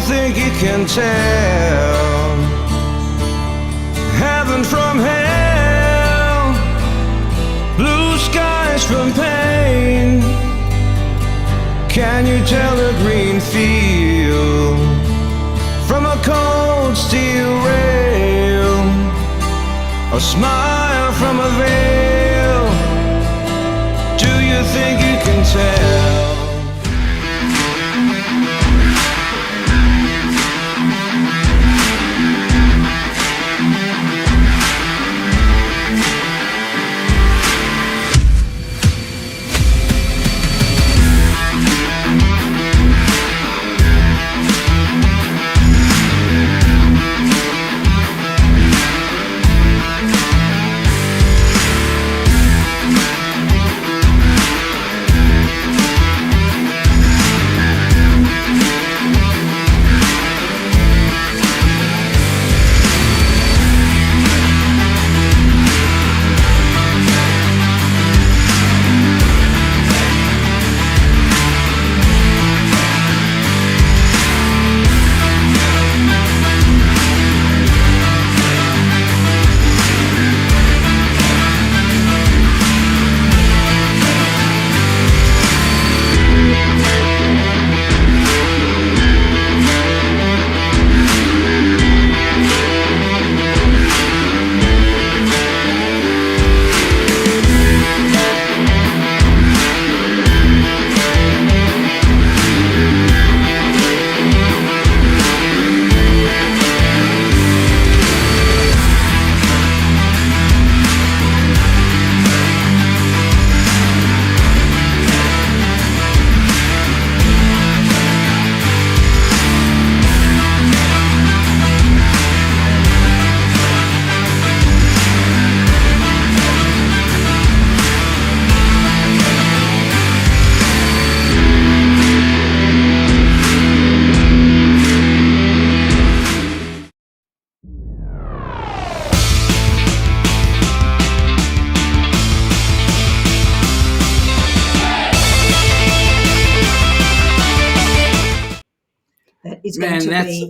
think you can tell heaven from hell, blue skies from pain? Can you tell a green field from a cold steel rail, a smile from a veil? Do you think you can tell?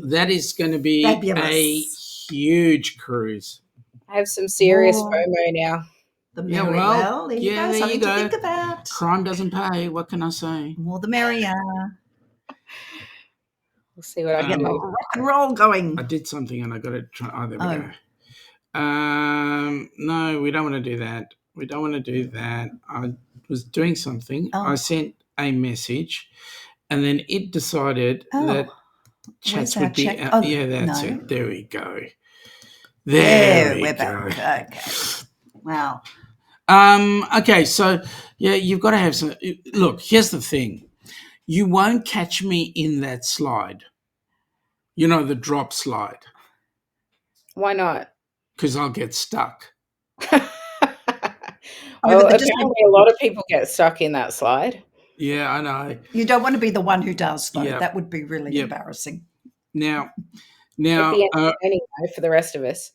That is going to be fabulous. A huge cruise. I have some serious FOMO now. The merrier. Well, there you go. Something to think about. Crime doesn't pay. What can I say? More the merrier. We'll see what I can do. Rock and roll going. I did something and I got to try. Oh, there we go. No, we don't want to do that. We don't want to do that. I was doing something. I sent a message, and then it decided that chats would be out. Yeah, that's it. There we go. There we go. Back. Okay. Wow. Okay, so you've got to have some. Look, here's the thing: you won't catch me in that slide. You know, the drop slide. Why not? Because I'll get stuck. Apparently a lot of people get stuck in that slide. Yeah, I know. You don't want to be the one who does, though. That would be really embarrassing. Now, anyway, for the rest of us.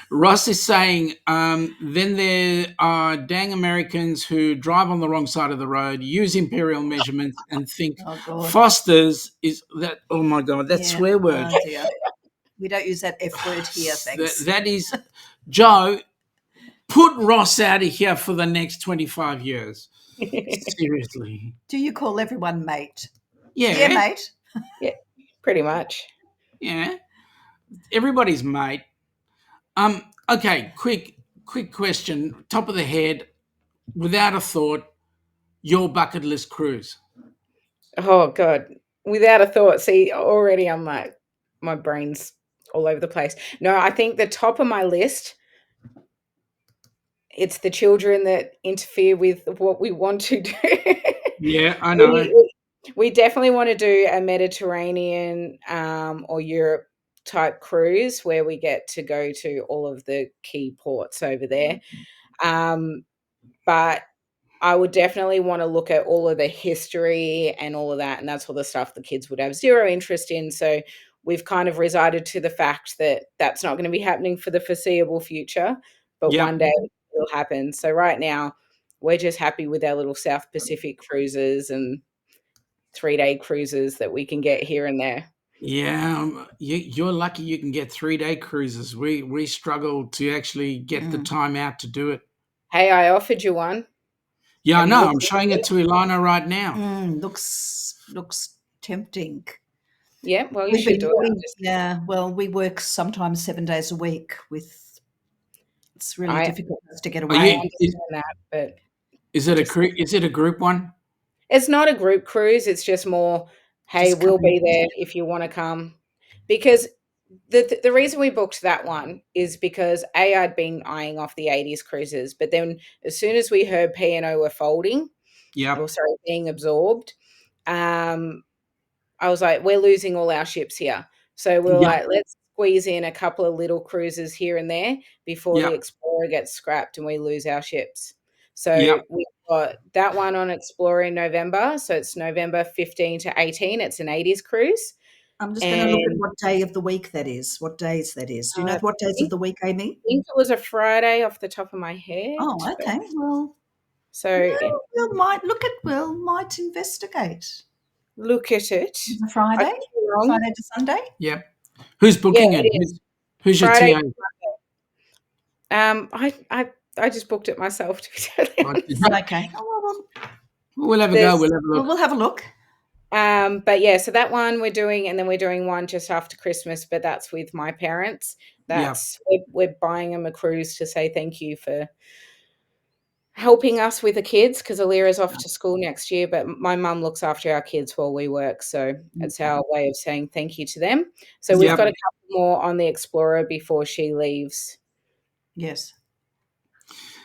Ross is saying, then there are dang Americans who drive on the wrong side of the road, use imperial measurements, and think Foster's is that. Oh my God, that swear word. Oh dear. We don't use that F word here, thanks. That is, Joe, put Ross out of here for the next 25 years. Seriously. Do you call everyone mate? Yeah, mate. Yeah, pretty much. Yeah, everybody's mate. Okay, quick question, top of the head, without a thought, your bucket list cruise. Oh God, without a thought. See, already I'm like, my brain's all over the place. No, I think the top of my list, it's the children that interfere with what we want to do. Yeah, I know. We definitely want to do a Mediterranean or Europe type cruise where we get to go to all of the key ports over there. But I would definitely want to look at all of the history and all of that. And that's all the stuff the kids would have zero interest in. So we've kind of resided to the fact that that's not going to be happening for the foreseeable future, but one day it will happen. So right now we're just happy with our little South Pacific cruises and 3-day cruises that we can get here and there. Yeah, you're lucky you can get 3-day cruises. We struggle to actually get the time out to do it. Hey, I offered you one. Yeah, Have I you know. looked I'm showing into it to Ilana right now. Looks tempting. Yeah, well, you should do it. Well, we work sometimes 7 days a week it's really difficult for us to get Are away. But Is it a group one? it's not a group cruise. It's just more, hey, Just we'll coming. be there if you want to come. Because the reason we booked that one is because I'd been eyeing off the 80s cruises, but then as soon as we heard P&O were folding, being absorbed, I was like, we're losing all our ships here. So we're like, let's squeeze in a couple of little cruises here and there before the Explorer gets scrapped and we lose our ships. So we've got that one on Explorer in November. So it's November 15 to 18. It's an 80s cruise. I'm just going to look at what day of the week that is, what days that is. Do you know what days of the week, Amy? I think it was a Friday off the top of my head. Oh, okay. Well, so we'll might investigate. Look at it. It's a Friday to Sunday. Yep. Who's booking it? Who's your Friday TA? I just booked it myself, to be totally honest. Okay. We'll have a go. We'll have a look. We'll have a look. But yeah, so that one we're doing, and then we're doing one just after Christmas, but that's with my parents. We're buying them a cruise to say thank you for helping us with the kids, because Alira's off to school next year, but my mum looks after our kids while we work. So it's our way of saying thank you to them. So we've got a couple more on the Explorer before she leaves. Yes.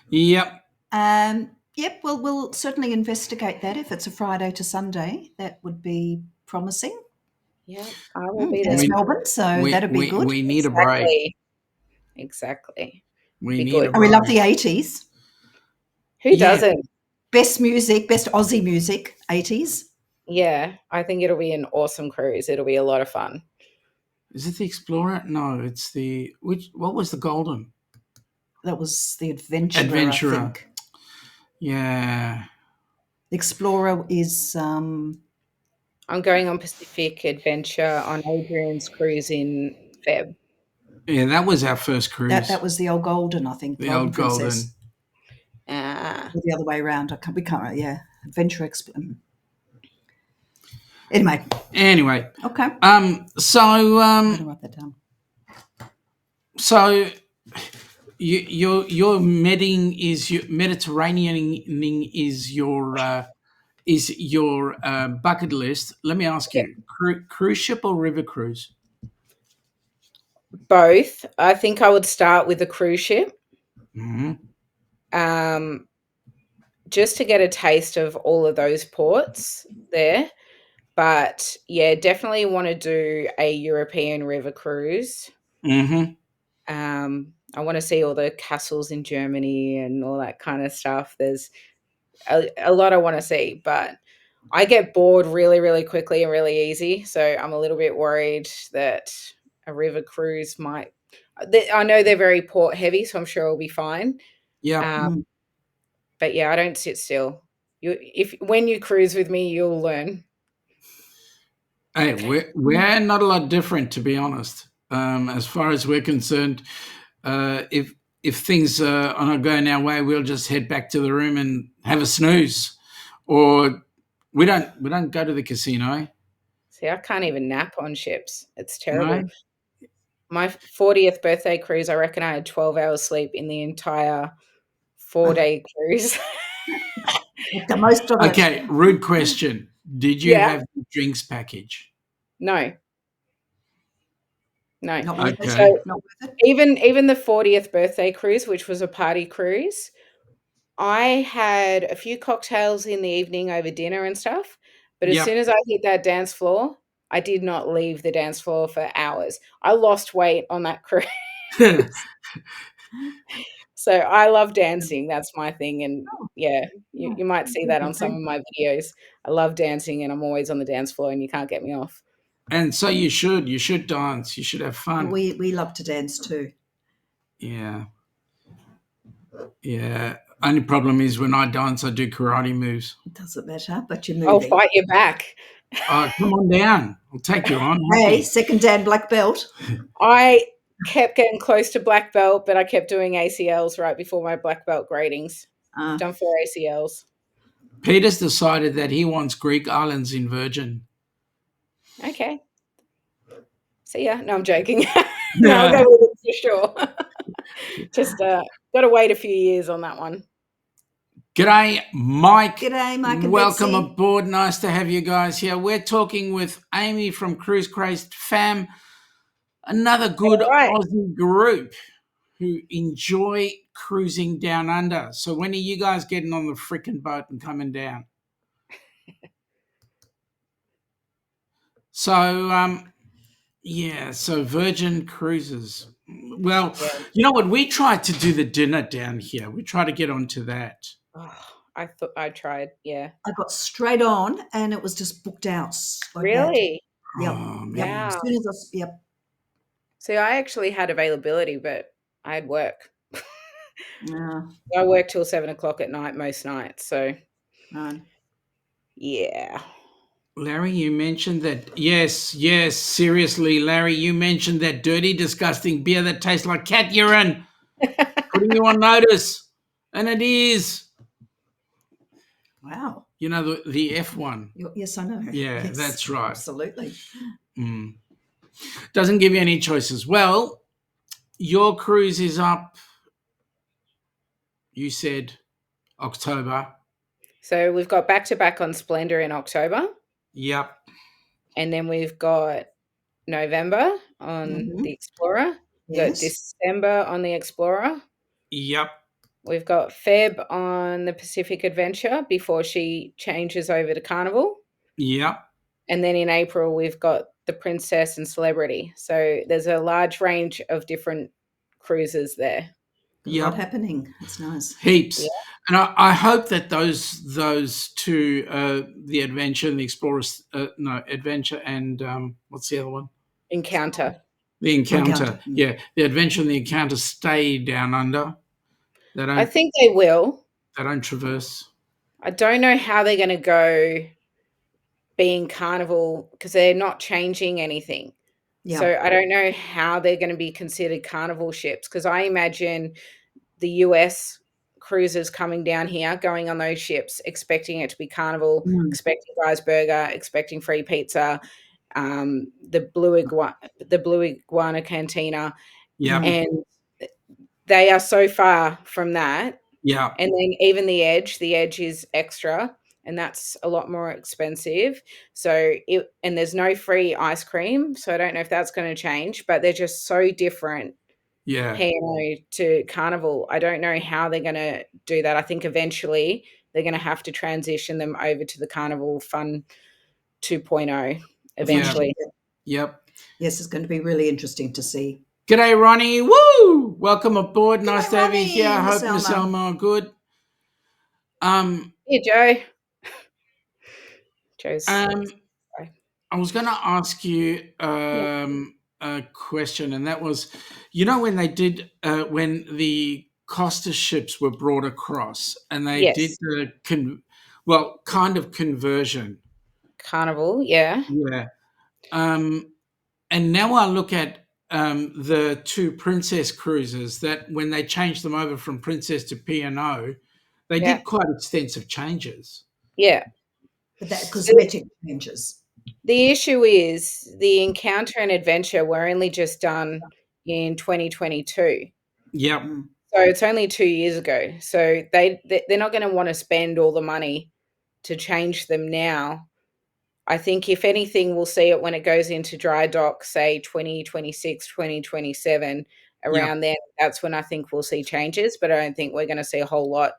Yep. Yep. Well, we'll certainly investigate that. If it's a Friday to Sunday, that would be promising. Yeah, I will be there. It's Melbourne, so that'd be good. We need a break. Exactly. We need a break. We love the 80s. Who doesn't? Best music, best Aussie music, 80s. Yeah, I think it'll be an awesome cruise. It'll be a lot of fun. Is it the Explorer? No, it's what was the Golden? That was the Adventurer. I think. Yeah. The Explorer is... I'm going on Pacific Adventure on Adrian's cruise in Feb. Yeah, that was our first cruise. That was the old Golden, I think. The old Golden. Or the other way around. We can't. Yeah, Adventure. Anyway. Okay. So. I'm gonna write that down. So, your Mediterranean is your bucket list. Let me ask you: cruise ship or river cruise? Both. I think I would start with a cruise ship. Mm-hmm. Just to get a taste of all of those ports there. But yeah, definitely want to do a European river cruise. Mm-hmm. I want to see all the castles in Germany and all that kind of stuff. There's a lot I want to see, but I get bored really, really quickly and really easy. So I'm a little bit worried that a river cruise might... I know they're very port heavy, so I'm sure it'll be fine. Yeah. But yeah, I don't sit still. When you cruise with me, you'll learn. Hey, we're not a lot different, to be honest. As far as we're concerned, if things are not going our way, we'll just head back to the room and have a snooze, or we don't go to the casino. See, I can't even nap on ships. It's terrible. No? My 40th birthday cruise, I reckon I had 12 hours sleep in the entire 4-day cruise. The most of it. Okay, rude question. Did you have the drinks package? No. Not worth it. So not worth it. Even the 40th birthday cruise, which was a party cruise, I had a few cocktails in the evening over dinner and stuff. But as soon as I hit that dance floor, I did not leave the dance floor for hours. I lost weight on that cruise. So I love dancing. That's my thing. And you might see that on some of my videos. I love dancing and I'm always on the dance floor and you can't get me off. And so you should dance. You should have fun. We love to dance too. Yeah. Yeah. Only problem is when I dance, I do karate moves. It doesn't matter, but you're I'll moving. fight you back. Come on down. I'll take you on. Hey, second Dan black belt. I kept getting close to black belt, but I kept doing ACLs right before my black belt gradings. I've done 4 ACLs. Peter's decided that he wants Greek islands in Virgin. Okay. See ya. No, I'm joking. No, I'll go with it for sure. Just got to wait a few years on that one. G'day, Mike. G'day, Mike and Welcome Betsy. aboard. Nice to have you guys here. We're talking with Amy from Cruise Crazed Fam, another good Aussie group who enjoy cruising down under. So when are you guys getting on the freaking boat and coming down? So, so Virgin Cruises. Well, you know what? We tried to do the dinner down here. We tried to get onto that. Oh, I thought I tried. Yeah. I got straight on and it was just booked out. So really? Yep. Oh, man. Yep. As soon as yep. So I actually had availability, but I had work. Yeah. I work till 7 o'clock at night most nights. So, yeah. Larry, you mentioned that. Yes, seriously, Larry, you mentioned that dirty, disgusting beer that tastes like cat urine. Putting you on notice. And it is. Wow. You know, the F1. Yes, I know. Yeah, yes, that's right. Absolutely. Doesn't give you any choices. Well, your cruise is up, you said, October. So we've got back-to-back on Splendor in October. Yep. And then we've got November on the Explorer. We've got December on the Explorer. Yep. We've got Feb on the Pacific Adventure before she changes over to Carnival. Yep. And then in April, we've got the Princess and Celebrity. So there's a large range of different cruises there. A lot happening. It's nice. Heaps. Yeah. And I hope that those two, the Adventure and the Explorer, Adventure and what's the other one? Encounter. The Encounter. Yeah. The Adventure and the Encounter stay down under. I think they will. They don't traverse. I don't know how they're going to go being Carnival because they're not changing anything. Yeah. So I don't know how they're going to be considered Carnival ships because I imagine the US cruisers coming down here, going on those ships, expecting it to be Carnival, expecting Guy's Burger, expecting free pizza, the Blue Iguana Cantina. Yeah. And they are so far from that. Yeah. And then even the Edge is extra. And that's a lot more expensive. And there's no free ice cream. So I don't know if that's going to change, but they're just so different. Yeah. To Carnival. I don't know how they're going to do that. I think eventually they're going to have to transition them over to the Carnival Fun 2.0 eventually. Yep. Yes, it's going to be really interesting to see. G'day, Ronnie. Woo! Welcome aboard. Nice G'day, to have you Ronnie. here. I hope Miss Elma are good. Hey, Joe. Joe's. I was going to ask you a question, and that was, when they did when the Costa ships were brought across, and they did the kind of conversion. Carnival, yeah. Yeah. And now I look at the two Princess cruises that when they changed them over from Princess to P&O, they did quite extensive changes. Yeah. But that cosmetic changes. The issue is the Encounter and Adventure were only just done in 2022. Yep. So it's only 2 years ago. So they're not going to want to spend all the money to change them now. I think if anything, we'll see it when it goes into dry dock, say 2026, 2027, around then. That's when I think we'll see changes, but I don't think we're going to see a whole lot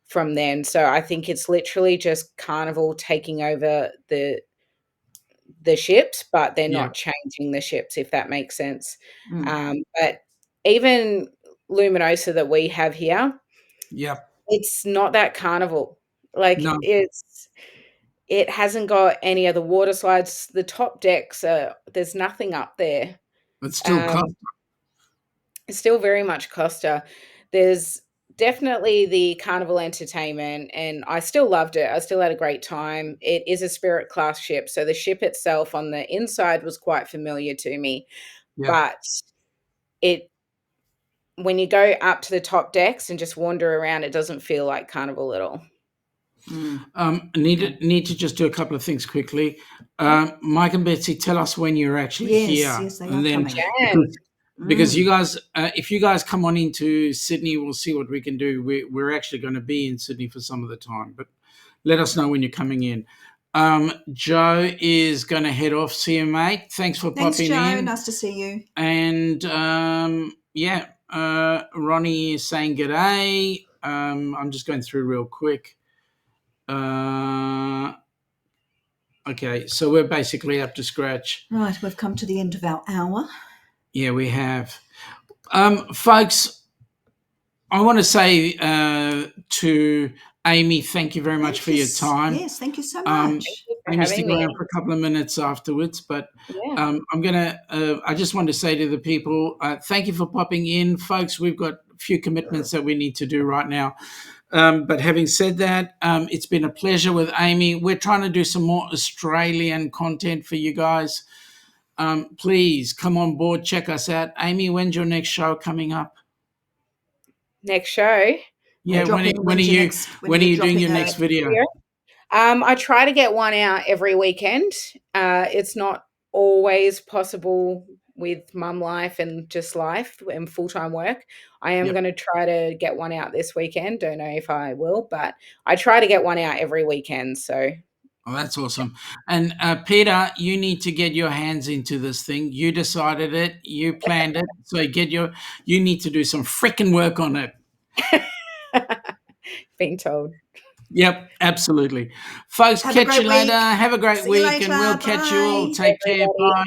from then. So I think it's literally just Carnival taking over the ships, but they're not changing the ships, if that makes sense. But even Luminosa that we have here, it's not that Carnival. Like it hasn't got any other water slides. The top decks there's nothing up there. It's still Costa. It's still very much Costa. There's definitely the carnival entertainment, and I still loved it. I still had a great time. It is a Spirit class ship, so the ship itself on the inside was quite familiar to me, but it when you go up to the top decks and just wander around, it doesn't feel like carnival at all. Need to just do a couple of things quickly. Mike and Betsy, tell us when you're actually here. Yes, they are coming. Because you guys, if you guys come on into Sydney, we'll see what we can do. We're actually going to be in Sydney for some of the time, but let us know when you're coming in. Joe is going to head off. See you, mate. Thanks for popping Joe. in. Nice to see you. And Ronnie is saying g'day. I'm just going through real quick. Okay, so we're basically up to scratch. Right, we've come to the end of our hour. Yeah, we have. Folks, I want to say to Amy, thank you very much for your time. Yes, thank you so much. Amy, stick around for a couple of minutes afterwards, but I just want to say to the people, thank you for popping in. Folks, we've got a few commitments that we need to do right now. But having said that, it's been a pleasure with Amy. We're trying to do some more Australian content for you guys. Please come on board, check us out. Amy, when's your next show coming up? Next show? Yeah, when are you doing your next video? I try to get one out every weekend. It's not always possible with mum life and just life and full-time work. I am going to try to get one out this weekend. Don't know if I will, but I try to get one out every weekend. So. Oh, that's awesome. And Peter, you need to get your hands into this thing. You decided it. You planned it. So you need to do some freaking work on it. Being told. Yep, absolutely. Folks, catch you later. Have a great week, and we'll catch you all. Take care. Bye.